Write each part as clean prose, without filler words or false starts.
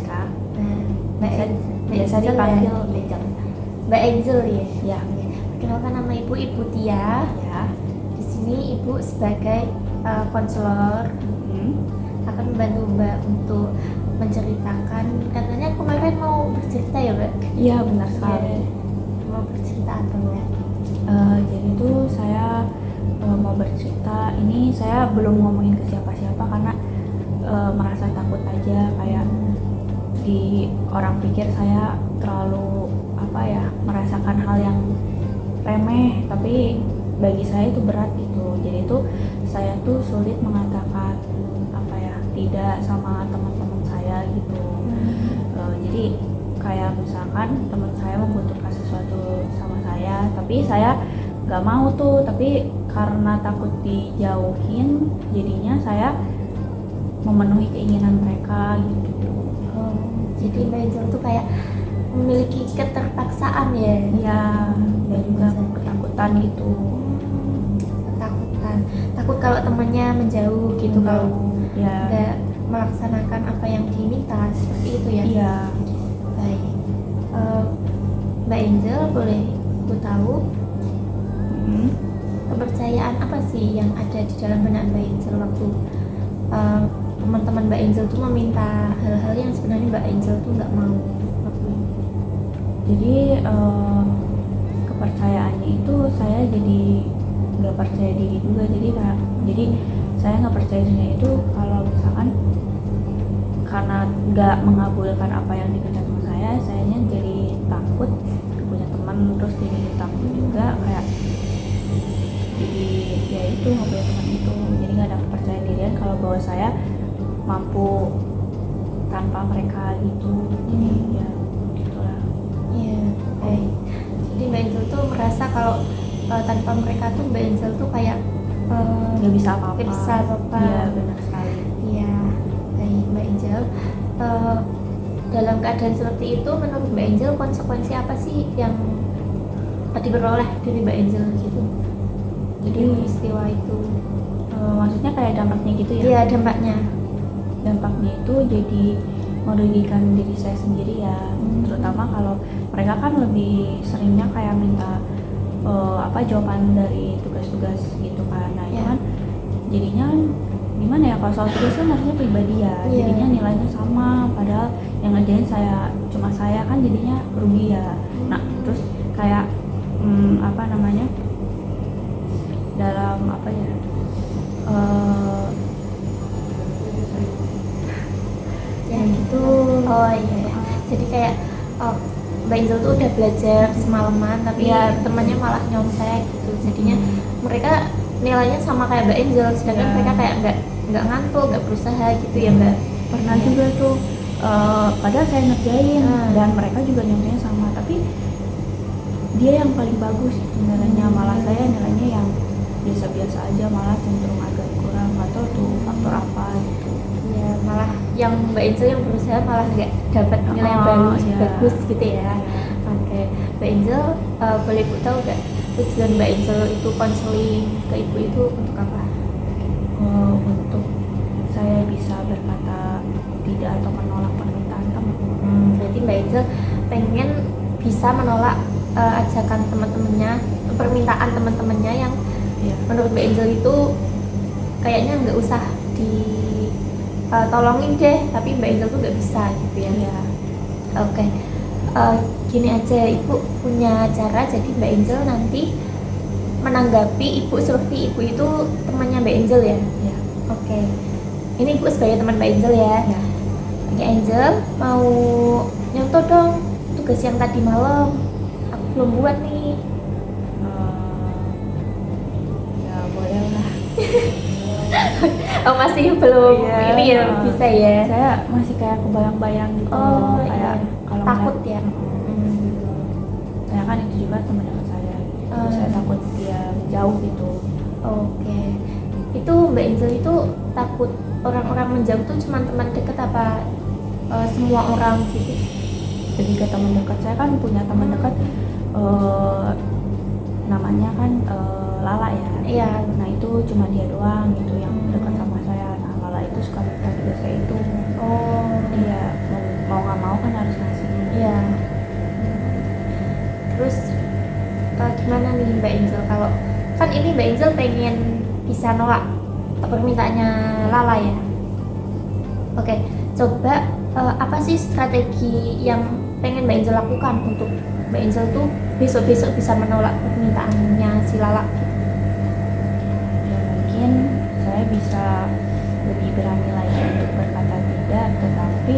Siska. Nah, Biasa dipanggil Angel. Mbak Angel ya. Ya. Perkenalkan, nama Ibu Tia. Ya. Di sini Ibu sebagai konselor akan membantu Mbak untuk menceritakan. Katanya kemarin mau bercerita ya Mbak? Iya, benar sekali. Mau bercerita apa Mbak? Jadi tuh saya mau bercerita. Ini saya belum ngomongin ke siapa-siapa karena merasa takut aja, kayak di orang pikir saya terlalu merasakan hal yang remeh, tapi bagi saya itu berat gitu. Jadi itu saya tuh sulit mengatakan tidak sama teman-teman saya gitu. Jadi kayak misalkan teman saya membutuhkan sesuatu sama saya, tapi saya nggak mau tuh, tapi karena takut dijauhin jadinya saya memenuhi keinginan mereka gitu. Jadi Mbak Angel tuh kayak memiliki keterpaksaan ya? Iya, dan juga ketakutan gitu. Takut kalau temannya menjauh gitu, kalau ya nggak melaksanakan apa yang diminta, seperti itu ya? Iya. Baik, Mbak Angel, boleh aku tahu kepercayaan apa sih yang ada di dalam benak Mbak Angel waktu teman-teman Mbak Angel tuh meminta hal-hal yang sebenarnya Mbak Angel tuh nggak mau lakuin? Jadi kepercayaannya itu saya jadi nggak percaya diri juga. Jadi saya nggak percaya diri itu kalau misalkan karena nggak mengabulkan apa yang diminta sama sayanya jadi takut punya teman, terus jadi takut juga kayak jadi ya itu nggak punya teman itu. Jadi nggak ada kepercayaan dirian kalau bahwa saya mampu tanpa mereka gitu. Jadi ya gitulah. Iya, baik. Jadi Mbak Angel tuh merasa kalau tanpa mereka tuh Mbak Angel tuh kayak nggak bisa apa-apa. Iya, benar sekali. Iya, baik Mbak Angel. Dalam keadaan seperti itu, menurut Mbak Angel konsekuensi apa sih yang diperoleh dari Mbak Angel gitu? Jadi peristiwa itu, maksudnya kayak dampaknya gitu ya? Iya, dampaknya itu jadi merugikan diri saya sendiri ya. Terutama kalau mereka kan lebih seringnya kayak minta jawaban dari tugas-tugas gitu kan. Nah itu kan jadinya gimana ya, kalau soal tugas kan harusnya pribadi ya, jadinya nilainya sama, padahal yang ngerjain cuma saya kan jadinya rugi ya. Nah terus kayak dalam gitu. Jadi kayak Mbak Angel tuh udah belajar semalaman tapi temannya malah nyontek gitu, jadinya mereka nilainya sama kayak Mbak Angel, sedangkan mereka kayak nggak ngantuk, nggak berusaha gitu ya Mbak. Pernah juga tuh padahal saya ngerjain dan mereka juga nilainya sama, tapi dia yang paling bagus nilainya, malah saya nilainya yang biasa-biasa aja, malah cenderung agak kurang, atau tuh faktor apa gitu. Ya malah yang Mbak Angel yang berusaha malah nggak dapat nilai yang bagus gitu ya. Oke, Mbak Angel, boleh Ibu tahu nggak tujuan Mbak Angel itu konseling ke Ibu itu untuk apa? Untuk saya bisa berkata tidak atau menolak permintaan teman. Berarti Mbak Angel pengen bisa menolak ajakan teman-temannya, permintaan teman-temannya yang menurut Mbak Angel itu kayaknya nggak usah tolongin deh, tapi Mbak Angel tuh nggak bisa gitu ya. Oke. Gini aja, Ibu punya cara jadi Mbak Angel nanti menanggapi Ibu seperti Ibu itu temannya Mbak Angel ya. Oke. Ini Ibu sebagai teman Mbak Angel ya. Mbak Angel mau nyontoh dong tugas yang tadi malam, aku belum buat nih. Ya boleh lah. Oh masih belum bisa ya? Saya masih kayak kebayang-bayang gitu. Kayak kalau takut ya. Saya kan itu juga teman dekat saya. Saya takut dia menjauh gitu. Oke. Itu Mbak Angel itu takut orang-orang menjauh tuh cuma teman dekat apa semua orang gitu? Lebih ke teman dekat. Saya kan punya teman dekat namanya kan Lala ya. Iya. Nah itu cuma dia doang gitu yang dekat sama saya. Nah Lala itu suka minta tugas saya itu. Oh iya, mau ini Mbak Angel pengen bisa nolak permintaannya Lala ya. Oke, coba apa sih strategi yang pengen Mbak Angel lakukan untuk Mbak Angel tuh besok-besok bisa menolak permintaannya si Lala? Ya mungkin saya bisa lebih berani lagi untuk berkata tidak, tetapi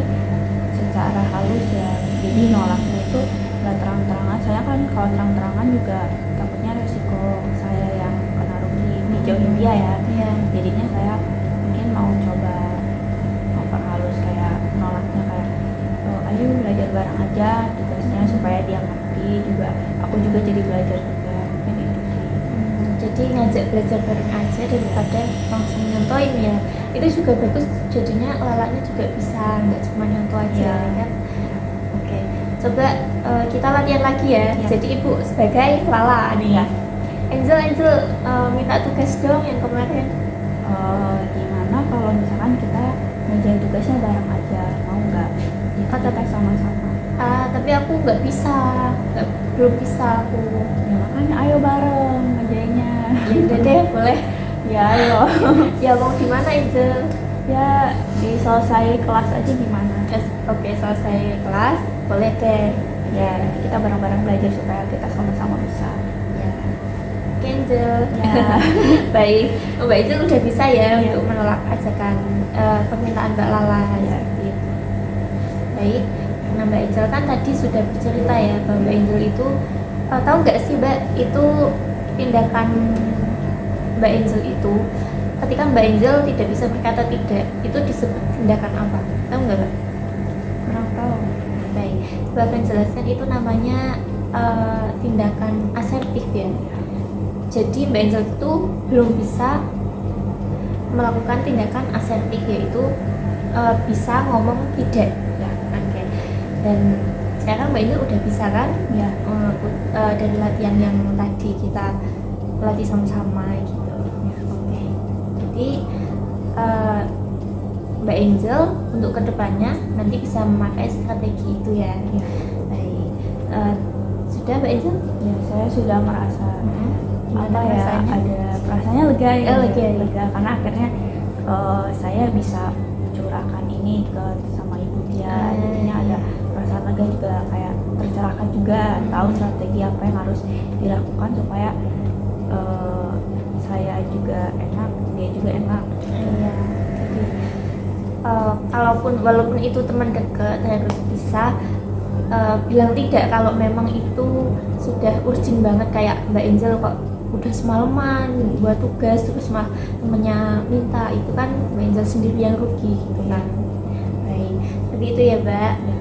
secara halus ya. Jadi nolaknya itu nggak terang-terangan. Saya kan kalau terang-terangan juga takutnya resiko saya yang kena rugi dijauhin dia ya. Iya. Jadinya saya mungkin mau coba memperhalus kayak nolaknya kayak ayo belajar bareng aja tugasnya supaya dia ngerti juga, aku juga jadi belajar juga, mungkin itu sih. Jadi ngajak belajar bareng aja daripada langsung nyontoin ya. Itu juga bagus, jadinya Lalanya juga bisa nggak cuma nyontoh aja Iya. ya kan. Oke, coba kita latihan lagi ya. Iya. Jadi ibu sebagai Lala nih ya. Angel minta tugas dong yang kemarin. Gimana kalau misalkan kita ngerjain tugasnya bareng aja, mau nggak? Kita tetap sama-sama. Tapi aku nggak bisa, belum bisa aku. Ya makanya ayo bareng ngerjainnya. Ya udah deh, boleh. Ya ayo. Ya mau di mana Angel? Ya di selesai kelas aja gimana? Oke, selesai kelas, boleh deh. Ya nanti kita bareng-bareng belajar supaya kita sama-sama bisa. Ya. Oke, Angel. Ya. Baik, Mbak Angel udah bisa ya Iya. untuk menolak ajakan permintaan Mbak Lala Iya. seperti itu. Baik, karena Mbak Angel kan tadi sudah bercerita ya bahwa Mbak Angel itu tahu nggak sih Mbak, itu tindakan Mbak Angel itu ketika Mbak Angel tidak bisa berkata tidak, itu disebut tindakan apa? Tahu nggak Mbak? Kurang tahu. Baik, Mbak akan jelaskan itu namanya tindakan asertif ya. Jadi Mbak Angel itu belum bisa melakukan tindakan asertif, yaitu bisa ngomong tidak ya. Oke. Dan sekarang Mbak Angel udah bisa kan? Ya. Dari latihan yang tadi kita latih sama-sama gitu. Ya, oke. Jadi Mbak Angel untuk kedepannya nanti bisa memakai strategi itu ya. Ya. Baik. Sudah Mbak Angel? Ya saya sudah merasa Gimana apa ya, rasanya? ada rasanya lega ya. Lega ya. Lega karena akhirnya saya bisa curahkan ini ke sama ibu dia. Jadinya ada perasaan lega juga, kayak tercerahkan juga, tahu strategi apa yang harus dilakukan supaya saya juga enak, dia juga enak. Iya. Jadi walaupun itu teman dekat harus bisa bilang tidak kalau memang itu sudah urgent banget, kayak Mbak Angel kok udah semalaman buat tugas terus mah temennya minta, itu kan Mbak Angel sendiri yang rugi gitu kan. Baik, seperti itu ya Mbak. Ya.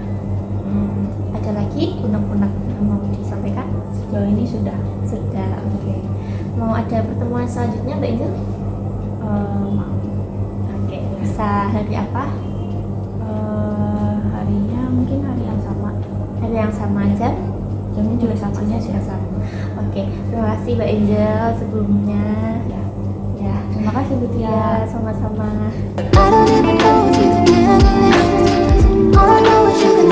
Ada lagi unek-unek yang mau disampaikan? Sejauh ini sudah. Oke. Mau ada pertemuan selanjutnya Mbak Angel? Mau. Oke, bisa hari apa? Harinya mungkin hari yang sama, Hari yang sama aja? jamnya juga sama aja sih. Sama. Oke, terima kasih Mbak Angel sebelumnya. Ya. Ya, Terima kasih Bu Tia. ya sama-sama. I don't even know if you can handle it. All I know is you can